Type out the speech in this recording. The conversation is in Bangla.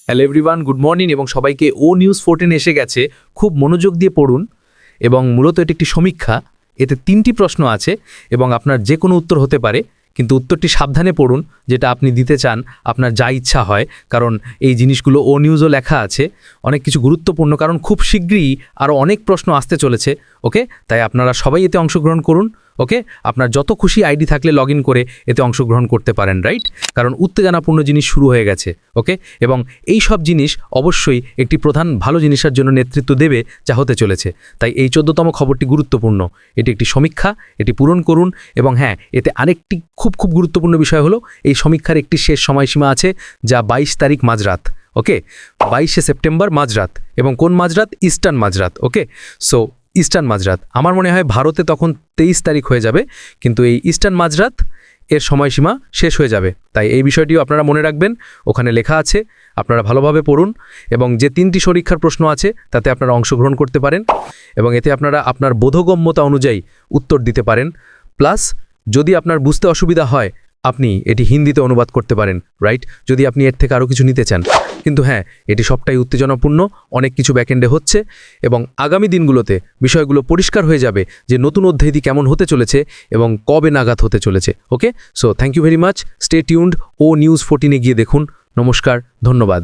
হ্যালো এভরিওয়ান, গুড মর্নিং এবং সবাইকে ও নিউজ 14 এসে গেছে। খুব মনোযোগ দিয়ে পড়ুন এবং মূলত এটি একটি সমীক্ষা। এতে 3টি প্রশ্ন আছে এবং আপনার যে কোনো উত্তর হতে পারে, কিন্তু উত্তরটি সাবধানে পড়ুন, যেটা আপনি দিতে চান আপনার যা ইচ্ছা হয়, কারণ এই জিনিসগুলো ও নিউজও লেখা আছে। অনেক কিছু গুরুত্বপূর্ণ, কারণ খুব শীঘ্রই আরও অনেক প্রশ্ন আসতে চলেছে। ওকে, তাই আপনারা সবাই এতে অংশগ্রহণ করুন। ওকে, আপনার যত খুশি আইডি থাকলে লগ করে এতে অংশগ্রহণ করতে পারেন, রাইট? কারণ উত্তেজনাপূর্ণ জিনিস শুরু হয়ে গেছে। ওকে, এবং এই সব জিনিস অবশ্যই একটি প্রধান ভালো জিনিসের জন্য নেতৃত্ব দেবে, যা হতে চলেছে। তাই এই 14তম খবরটি গুরুত্বপূর্ণ। এটি একটি সমীক্ষা, এটি পূরণ করুন। এবং হ্যাঁ, এতে আরেকটি খুব গুরুত্বপূর্ণ বিষয় হলো এই সমীক্ষার একটি শেষ সময়সীমা আছে, যা 22 তারিখ মাঝরাত। ওকে, 22শে সেপ্টেম্বর মাঝরাত। এবং কোন মাঝরাত? ইস্টার্ন মাঝরাত। ওকে, সো ইস্টার্ন মাঝরাত, আমার মনে হয় ভারতে তখন 23 তারিখ হয়ে যাবে, কিন্তু এই ইস্টার্ন মাঝরাত এর সময়সীমা শেষ হয়ে যাবে। তাই এই বিষয়টিও আপনারা মনে রাখবেন, ওখানে লেখা আছে, আপনারা ভালোভাবে পড়ুন। এবং যে 3টি পরীক্ষার প্রশ্ন আছে তাতে আপনারা অংশগ্রহণ করতে পারেন এবং এতে আপনারা আপনার বোধগম্যতা অনুযায়ী উত্তর দিতে পারেন। প্লাস যদি আপনার বুঝতে অসুবিধা হয়, আপনি এটি হিন্দিতে অনুবাদ করতে পারেন, রাইট? যদি আপনি এর থেকে আরও কিছু নিতে চান। কিন্তু হ্যাঁ, এটি সবটাই উত্তেজনাপূর্ণ, অনেক কিছু ব্যাকএন্ডে হচ্ছে এবং আগামী দিনগুলোতে বিষয়গুলো পরিষ্কার হয়ে যাবে যে নতুন অধ্যায়টি কেমন হতে চলেছে এবং কবে নাগাদ হতে চলেছে। Okay, so thank you very much. Stay tuned. ও নিউজ 14-এ গিয়ে দেখুন। নমস্কার, ধন্যবাদ।